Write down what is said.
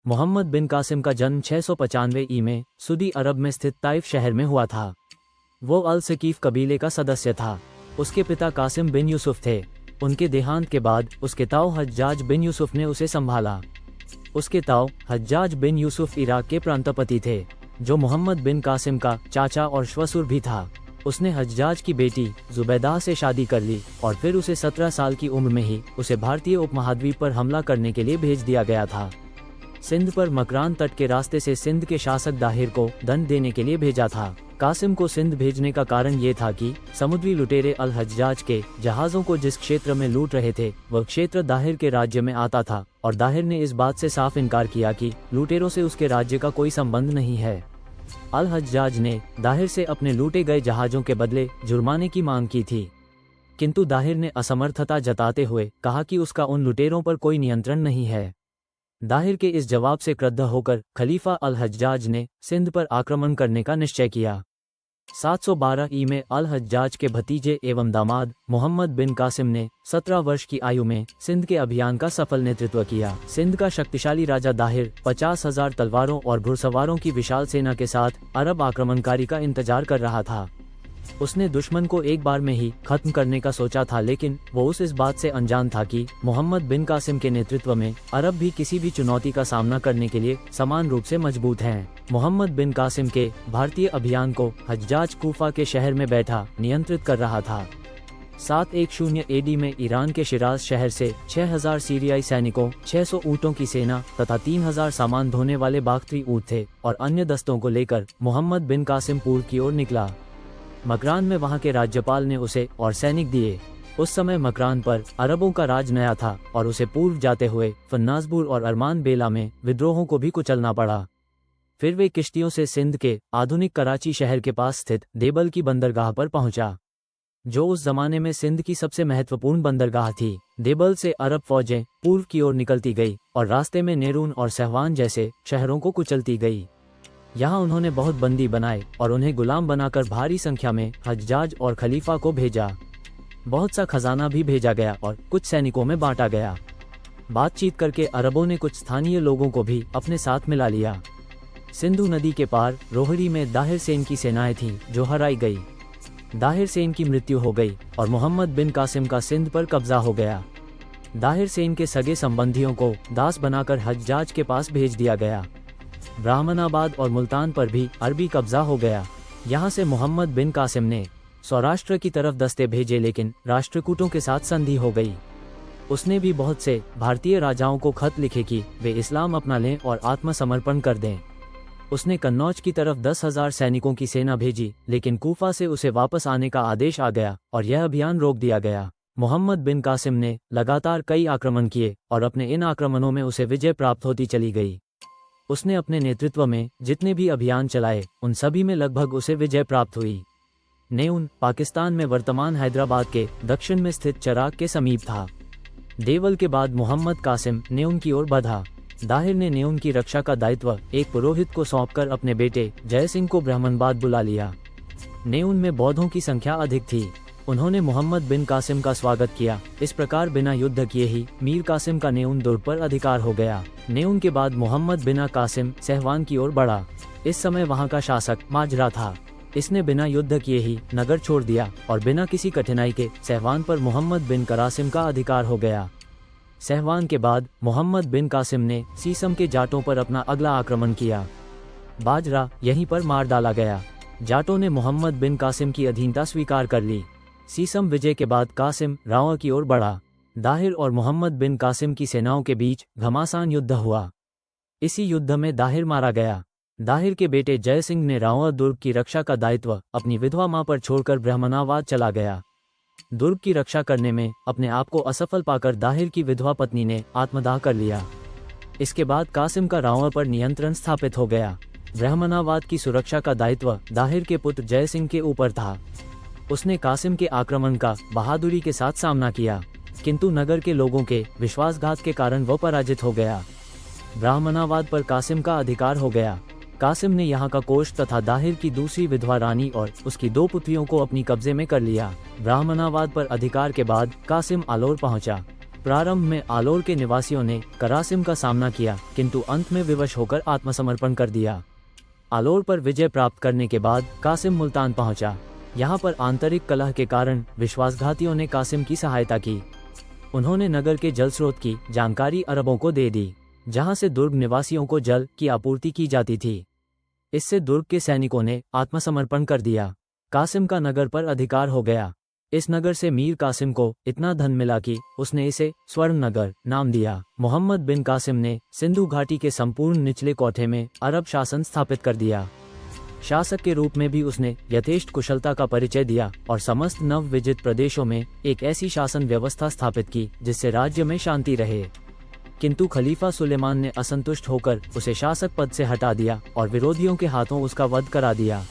मोहम्मद बिन कासिम का जन्म 695 ई में सऊदी अरब में स्थित ताइफ शहर में हुआ था। वो अल सकीफ कबीले का सदस्य था। उसके पिता कासिम बिन यूसुफ थे। उनके देहांत के बाद उसके ताऊ हज्जाज बिन यूसुफ ने उसे संभाला। उसके ताऊ हज्जाज बिन यूसुफ इराक के प्रांतपति थे, जो मोहम्मद बिन कासिम का चाचा और श्वशुर भी था। उसने हज्जाज की बेटी जुबैदा से शादी कर ली और फिर उसे 17 साल की उम्र में ही उसे भारतीय उपमहाद्वीप पर हमला करने के लिए भेज दिया गया था। सिंध पर मकरान तट के रास्ते से सिंध के शासक दाहिर को दंड देने के लिए भेजा था। कासिम को सिंध भेजने का कारण ये था कि समुद्री लुटेरे अल हज्जाज के जहाज़ों को जिस क्षेत्र में लूट रहे थे वह क्षेत्र दाहिर के राज्य में आता था, और दाहिर ने इस बात से साफ इनकार किया कि लुटेरों से उसके राज्य का कोई संबंध नहीं है। अल हज्जाज ने दाहिर से अपने लूटे गए जहाज़ों के बदले जुर्माने की मांग की थी, किंतु दाहिर ने असमर्थता जताते हुए कहा कि उसका उन लुटेरों पर कोई नियंत्रण नहीं है। दाहिर के इस जवाब से क्रुद्ध होकर खलीफा अल हज्जाज ने सिंध पर आक्रमण करने का निश्चय किया। 712 ई में अल हज्जाज के भतीजे एवं दामाद मोहम्मद बिन कासिम ने 17 वर्ष की आयु में सिंध के अभियान का सफल नेतृत्व किया। सिंध का शक्तिशाली राजा दाहिर 50,000 तलवारों और घुड़सवारों की विशाल सेना के साथ अरब आक्रमणकारी का इंतजार कर रहा था। उसने दुश्मन को एक बार में ही खत्म करने का सोचा था, लेकिन वो इस बात से अनजान था कि मोहम्मद बिन कासिम के नेतृत्व में अरब भी किसी भी चुनौती का सामना करने के लिए समान रूप से मजबूत हैं। मोहम्मद बिन कासिम के भारतीय अभियान को हज्जाज कूफा के शहर में बैठा नियंत्रित कर रहा था। 710 एडी में ईरान के शिराज शहर से 6,000 सीरियाई सैनिकों, 600 ऊँटों की सेना तथा 3,000 सामान ढोने वाले बाख्तरी ऊँट थे और अन्य दस्तों को लेकर मोहम्मद बिन कासिम पूर्व की ओर निकला। मकरान में वहां के राज्यपाल ने उसे और सैनिक दिए। उस समय मकरान पर अरबों का राज नया था और उसे पूर्व जाते हुए फन्नाजबुर और अरमान बेला में विद्रोहों को भी कुचलना पड़ा। फिर वे किश्तियों से सिंध के आधुनिक कराची शहर के पास स्थित देबल की बंदरगाह पर पहुंचा, जो उस जमाने में सिंध की सबसे महत्वपूर्ण बंदरगाह थी। देबल से अरब फौजें पूर्व की ओर निकलती गई और रास्ते में नेरून और सहवान जैसे शहरों को कुचलती गई। यहाँ उन्होंने बहुत बंदी बनाए और उन्हें गुलाम बनाकर भारी संख्या में हज्जाज और खलीफा को भेजा। बहुत सा खजाना भी भेजा गया और कुछ सैनिकों में बांटा गया। बातचीत करके अरबों ने कुछ स्थानीय लोगों को भी अपने साथ मिला लिया। सिंधु नदी के पार रोहड़ी में दाहिर सेन की सेनाएं थीं जो हराई गई। दाहिर सेन की मृत्यु हो गई और मोहम्मद बिन कासिम का सिंध पर कब्जा हो गया। दाहिर सेन के सगे संबंधियों को दास बनाकर हज्जाज के पास भेज दिया गया। ब्राह्मणाबाद और मुल्तान पर भी अरबी कब्जा हो गया। यहाँ से मोहम्मद बिन कासिम ने सौराष्ट्र की तरफ दस्ते भेजे, लेकिन राष्ट्रकूटों के साथ संधि हो गई। उसने भी बहुत से भारतीय राजाओं को खत लिखे कि वे इस्लाम अपना लें और आत्मसमर्पण कर दें। उसने कन्नौज की तरफ 10,000 सैनिकों की सेना भेजी, लेकिन कूफा से उसे वापस आने का आदेश आ गया और यह अभियान रोक दिया गया। मोहम्मद बिन कासिम ने लगातार कई आक्रमण किए और अपने इन आक्रमणों में उसे विजय प्राप्त होती चली गई। उसने अपने नेतृत्व में जितने भी अभियान चलाए उन सभी में लगभग उसे विजय प्राप्त हुई। नेउन पाकिस्तान में वर्तमान हैदराबाद के दक्षिण में स्थित चराग के समीप था। देवल के बाद मोहम्मद कासिम नेउन की ओर बढ़ा। दाहिर ने नेउन की रक्षा का दायित्व एक पुरोहित को सौंपकर अपने बेटे जय सिंह को ब्राह्मणबाद बुला लिया। नेउन में बौद्धों की संख्या अधिक थी। उन्होंने मोहम्मद बिन कासिम का स्वागत किया। इस प्रकार बिना युद्ध किए ही मीर कासिम का नेउन दुर्ग पर अधिकार हो गया। नेउन के बाद मोहम्मद बिन कासिम सहवान की ओर बढ़ा। इस समय वहां का शासक माजरा था। इसने बिना युद्ध किए ही नगर छोड़ दिया और बिना किसी कठिनाई के सहवान पर मोहम्मद बिन कासिम का अधिकार हो गया। सहवान के बाद मोहम्मद बिन कासिम ने सीसम के जाटों पर अपना अगला आक्रमण किया। बाजरा यहीं पर मार डाला गया। जाटों ने मोहम्मद बिन कासिम की अधीनता स्वीकार कर ली। सीसम विजय के बाद कासिम रावा की ओर बढ़ा। दाहिर और मोहम्मद बिन कासिम की सेनाओं के बीच घमासान युद्ध हुआ। इसी युद्ध में दाहिर मारा गया। दाहिर के बेटे जय सिंह ने रावा दुर्ग की रक्षा का दायित्व अपनी विधवा मां पर छोड़कर ब्राह्मणाबाद चला गया। दुर्ग की रक्षा करने में अपने आप को असफल पाकर दाहिर की विधवा पत्नी ने आत्मदाह कर लिया। इसके बाद कासिम का रावा पर नियंत्रण स्थापित हो गया। ब्राह्मणाबाद की सुरक्षा का दायित्व दाहिर के पुत्र जय सिंह के ऊपर था। उसने कासिम के आक्रमण का बहादुरी के साथ सामना किया, किंतु नगर के लोगों के विश्वासघात के कारण वह पराजित हो गया। ब्राह्मणाबाद पर कासिम का अधिकार हो गया। कासिम ने यहाँ का कोष तथा दाहिर की दूसरी विधवा रानी और उसकी 2 पुत्रियों को अपनी कब्जे में कर लिया। ब्राह्मणाबाद पर अधिकार के बाद कासिम आलोर पहुंचा। प्रारंभ में आलोर के निवासियों ने कासिम का सामना किया, किंतु अंत में विवश होकर आत्मसमर्पण कर दिया। आलोर पर विजय प्राप्त करने के बाद कासिम मुल्तान पहुंचा। यहाँ पर आंतरिक कलह के कारण विश्वासघातियों ने कासिम की सहायता की। उन्होंने नगर के जल स्रोत की जानकारी अरबों को दे दी, जहाँ से दुर्ग निवासियों को जल की आपूर्ति की जाती थी। इससे दुर्ग के सैनिकों ने आत्मसमर्पण कर दिया। कासिम का नगर पर अधिकार हो गया। इस नगर से मीर कासिम को इतना धन मिला कि उसने इसे स्वर्ण नगर नाम दिया। मोहम्मद बिन कासिम ने सिंधु घाटी के संपूर्ण निचले कोठे में अरब शासन स्थापित कर दिया। शासक के रूप में भी उसने यथेष्ट कुशलता का परिचय दिया और समस्त नव विजित प्रदेशों में एक ऐसी शासन व्यवस्था स्थापित की जिससे राज्य में शांति रहे। किंतु खलीफा सुलेमान ने असंतुष्ट होकर उसे शासक पद से हटा दिया और विरोधियों के हाथों उसका वध करा दिया।